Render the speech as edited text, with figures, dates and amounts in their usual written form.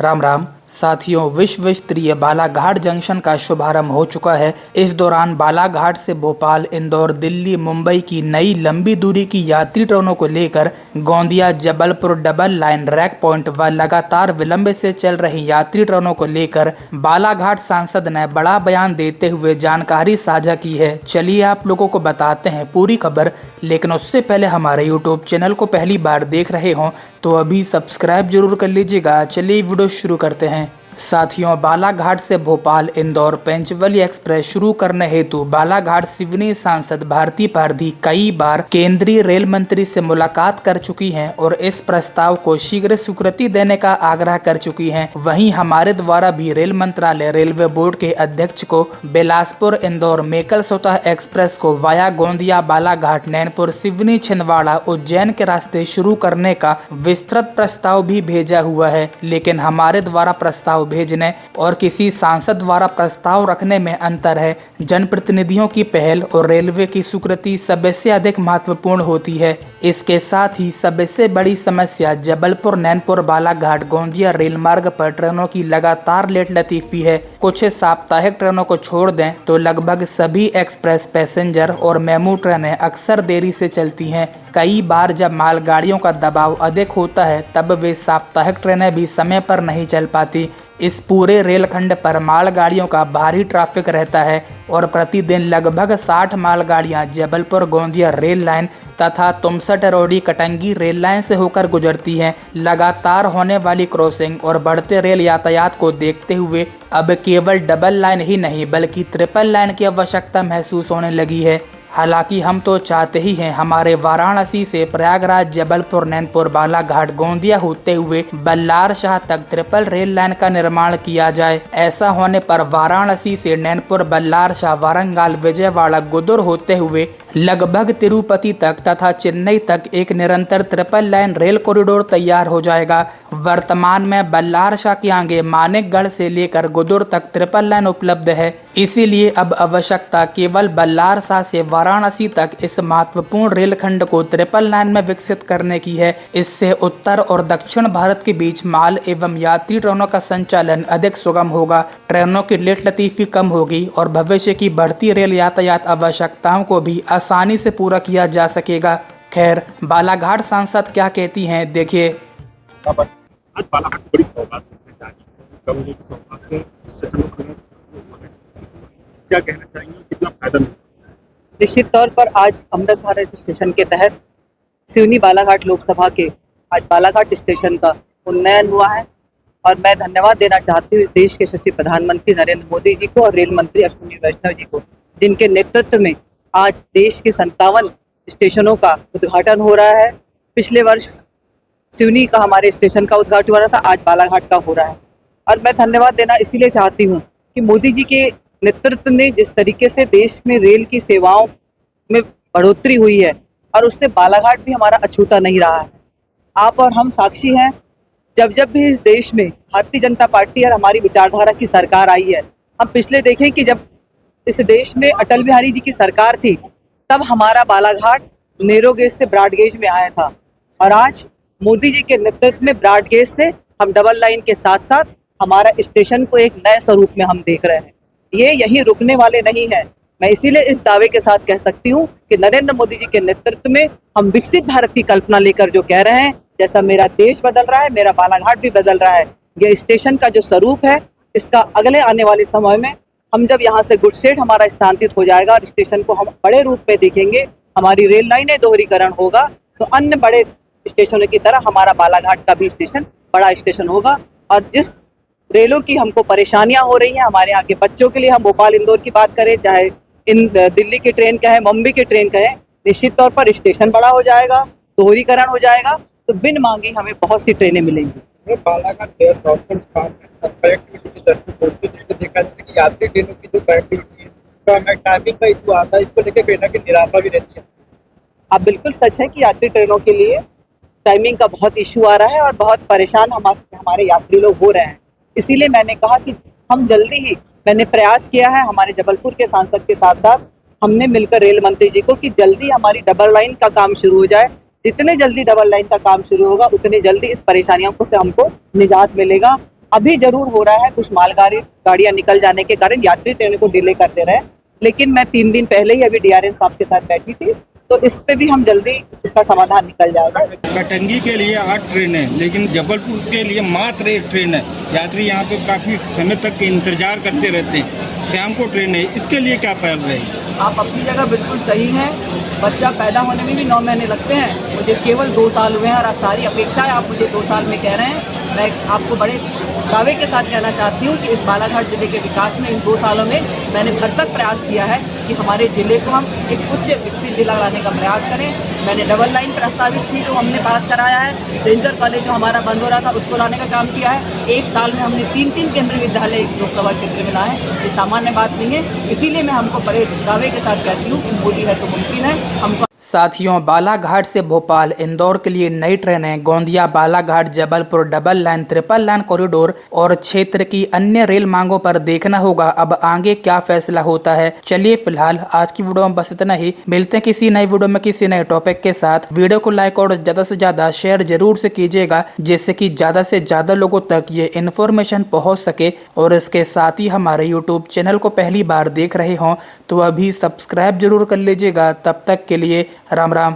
राम राम साथियों, विश्व स्तरीय बालाघाट जंक्शन का शुभारंभ हो चुका है। इस दौरान बालाघाट से भोपाल, इंदौर, दिल्ली, मुंबई की नई लंबी दूरी की यात्री ट्रेनों को लेकर Gondia, Jabalpur double line rack point व लगातार विलंब से चल रही यात्री ट्रेनों को लेकर बालाघाट सांसद ने बड़ा बयान देते हुए जानकारी साझा की है। चलिए आप लोगों को बताते हैं पूरी खबर, लेकिन उससे पहले हमारे यूट्यूब चैनल को पहली बार देख रहे हों तो अभी सब्सक्राइब जरूर कर लीजिएगा। चलिए वीडियो शुरू करते हैं। साथियों, बालाघाट से भोपाल, इंदौर पेंचवली एक्सप्रेस शुरू करने हेतु बालाघाट सिवनी सांसद भारती पारधी कई बार केंद्रीय रेल मंत्री से मुलाकात कर चुकी हैं और इस प्रस्ताव को शीघ्र स्वीकृति देने का आग्रह कर चुकी हैं। वहीं हमारे द्वारा भी रेल मंत्रालय, रेलवे बोर्ड के अध्यक्ष को बिलासपुर इंदौर मेकल सोता एक्सप्रेस को वाया गोंदिया, बालाघाट, नैनपुर, सिवनी, छिंदवाड़ा, उज्जैन के रास्ते शुरू करने का विस्तृत प्रस्ताव भी भेजा हुआ है। लेकिन हमारे द्वारा प्रस्ताव भेजने और किसी सांसद द्वारा प्रस्ताव रखने में अंतर है। जनप्रतिनिधियों की पहल और रेलवे की स्वीकृति सबसे अधिक महत्वपूर्ण होती है। इसके साथ ही सबसे बड़ी समस्या जबलपुर, नैनपुर, बालाघाट, गोंदिया रेल मार्ग पर ट्रेनों की लगातार लेट लतीफी है। कुछ साप्ताहिक ट्रेनों को छोड़ दें तो लगभग सभी एक्सप्रेस, पैसेंजर और मेमू ट्रेनें अक्सर देरी से चलती हैं। कई बार जब मालगाड़ियों का दबाव अधिक होता है तब वे साप्ताहिक ट्रेनें भी समय पर नहीं चल पाती। इस पूरे रेलखंड पर मालगाड़ियों का भारी ट्रैफिक रहता है और प्रतिदिन लगभग 60 मालगाड़ियां जबलपुर गोंदिया रेल लाइन तथा तुमसठ रोडी कटंगी रेल लाइन से होकर गुजरती हैं। लगातार होने वाली क्रॉसिंग और बढ़ते रेल यातायात को देखते हुए अब केवल डबल लाइन ही नहीं बल्कि ट्रिपल लाइन की आवश्यकता महसूस होने लगी है। हालांकि हम तो चाहते ही हैं हमारे वाराणसी से प्रयागराज, जबलपुर, नैनपुर, बालाघाट, गोंदिया होते हुए बल्लार शाह तक ट्रिपल रेल लाइन का निर्माण किया जाए। ऐसा होने पर वाराणसी से नैनपुर, बल्लार शाह, वारंगल, विजयवाड़ा, गुदुर होते हुए लगभग तिरुपति तक तथा चेन्नई तक एक निरंतर ट्रिपल लाइन रेल कॉरिडोर तैयार हो जाएगा। वर्तमान में बल्लार शाह के आगे मानिकगढ़ से लेकर गुदुर तक ट्रिपल लाइन उपलब्ध है। इसीलिए अब आवश्यकता केवल बल्लार शाह से वाराणसी तक इस महत्वपूर्ण रेलखंड को ट्रिपल लाइन में विकसित करने की है। इससे उत्तर और दक्षिण भारत के बीच माल एवं यात्री ट्रेनों का संचालन अधिक सुगम होगा, ट्रेनों की लेट लतीफी कम होगी और भविष्य की बढ़ती रेल यातायात आवश्यकताओं को भी आसानी से पूरा किया जा सकेगा। खैर, बालाघाट सांसद क्या कहती हैं, देखिए। आज बालाघाट बड़ी सौगात की सौगात से स्टेशन क्या कहना चाहेंगे, कितना फायदा मिला? निश्चित तौर पर आज अमृत भारत स्टेशन के तहत सिवनी बालाघाट लोकसभा के आज बालाघाट स्टेशन का उन्नयन हुआ है और मैं धन्यवाद देना चाहती हूँ इस देश के यशस्वी प्रधानमंत्री नरेंद्र मोदी जी को और रेल मंत्री अश्विनी वैष्णव जी को, जिनके नेतृत्व में आज देश के 57 स्टेशनों का उद्घाटन हो रहा है। पिछले वर्ष सिवनी का हमारे स्टेशन का उद्घाटन हो रहा था, आज बालाघाट का हो रहा है। और मैं धन्यवाद देना इसीलिए चाहती हूँ कि मोदी जी के नेतृत्व ने जिस तरीके से देश में रेल की सेवाओं में बढ़ोतरी हुई है और उससे बालाघाट भी हमारा अछूता नहीं रहा है। आप और हम साक्षी हैं, जब जब भी इस देश में भारतीय जनता पार्टी और हमारी विचारधारा की सरकार आई है, हम पिछले देखें कि जब इस देश में अटल बिहारी जी की सरकार थी तब हमारा बालाघाट नैरो गेज से ब्रॉड गेज में आया था और आज मोदी जी के नेतृत्व में ब्रॉड गेज से हम डबल लाइन के साथ साथ हमारा स्टेशन को एक नए स्वरूप में हम देख रहे हैं। ये यही रुकने वाले नहीं है। मैं इसीलिए इस दावे के साथ कह सकती हूँ कि नरेंद्र मोदी जी के नेतृत्व में हम विकसित भारत की कल्पना लेकर जो कह रहे हैं, जैसा मेरा देश बदल रहा है, मेरा बालाघाट भी बदल रहा है। ये स्टेशन का जो स्वरूप है, इसका अगले आने वाले समय में हम जब यहाँ से गुडशेड हमारा स्थानांतरित हो जाएगा और स्टेशन को हम बड़े रूप में देखेंगे, हमारी रेल लाइनें दोहरीकरण होगा तो अन्य बड़े स्टेशनों की तरह हमारा बालाघाट का भी स्टेशन बड़ा स्टेशन होगा। और जिस रेलों की हमको परेशानियां हो रही हैं हमारे यहाँ के बच्चों के लिए, हम भोपाल इंदौर की बात करें, चाहे इन दिल्ली की ट्रेन कहें, मुंबई की ट्रेन कहें, निश्चित तौर पर स्टेशन बड़ा हो जाएगा, दोहरीकरण हो जाएगा तो बिन मांगी हमें बहुत सी ट्रेनें मिलेंगी। बालाघाट देखा जाता है कि यात्री ट्रेनों की जो कनेक्टिविटी है, टाइमिंग का इशू आता है, इसको लेकर कहीं ना कहीं निराशा भी रहती है। अब बिल्कुल सच है कि यात्री ट्रेनों के लिए टाइमिंग का बहुत इशू आ रहा है और बहुत परेशान हमारे यात्री लोग हो रहे हैं। इसीलिए मैंने कहा कि हम जल्दी ही, मैंने प्रयास किया है हमारे जबलपुर के सांसद के साथ साथ हमने मिलकर रेल मंत्री जी को कि जल्दी हमारी डबल लाइन का काम शुरू हो जाए। जितने जल्दी डबल लाइन का काम शुरू होगा उतनी जल्दी इस परेशानियों से हमको निजात मिलेगा अभी जरूर हो रहा है, कुछ मालगाड़ी गाड़ियां निकल जाने के कारण यात्री ट्रेनों को डिले कर दे रहे हैं, लेकिन मैं 3 दिन पहले ही अभी डीआरएम साहब के साथ बैठी थी, तो इस पे भी हम जल्दी इसका समाधान निकल जाएगा। कटंगी के लिए 8 ट्रेन है, लेकिन जबलपुर के लिए मात्र 1 ट्रेन है। यात्री यहाँ पे काफ़ी समय तक इंतजार करते रहते हैं। शाम को ट्रेन है, इसके लिए क्या पहल रहेगी? आप अपनी जगह बिल्कुल सही हैं। बच्चा पैदा होने में भी 9 महीने लगते हैं, मुझे केवल 2 साल हुए हैं और सारी अपेक्षाएं आप मुझे 2 साल में कह रहे हैं। मैं आपको बड़े दावे के साथ कहना चाहती हूँ कि इस बालाघाट जिले के विकास में इन 2 सालों में मैंने भरसक प्रयास किया है कि हमारे जिले को हम एक उच्च विकसित जिला लाने का प्रयास करें। मैंने डबल लाइन प्रस्तावित थी जो हमने पास कराया है, रेंजर कॉलेज जो हमारा बंद हो रहा था उसको लाने का काम किया है। 1 साल में हमने 3 केंद्रीय विद्यालय इस लोकसभा क्षेत्र में लाए हैं, ये सामान्य बात नहीं है। इसीलिए मैं हमको बड़े दावे के साथ कहती हूँ कि मोदी है तो मुमकिन है। हमको साथियों, बालाघाट से भोपाल इंदौर के लिए नई ट्रेनें, Gondia Balaghat Jabalpur double line triple line corridor और क्षेत्र की अन्य रेल मांगों पर देखना होगा अब आगे क्या फैसला होता है। चलिए फिलहाल आज की वीडियो में बस इतना ही। मिलते हैं किसी नई वीडियो में किसी नए टॉपिक के साथ। वीडियो को लाइक और ज्यादा से ज्यादा शेयर जरूर से कीजिएगा, जिससे कि ज्यादा से ज्यादा लोगों तक ये इन्फॉर्मेशन पहुंच सके। और इसके साथ ही हमारे यूट्यूब चैनल को पहली बार देख रहे हों तो अभी सब्सक्राइब जरूर कर लीजिएगा। तब तक के लिए राम राम।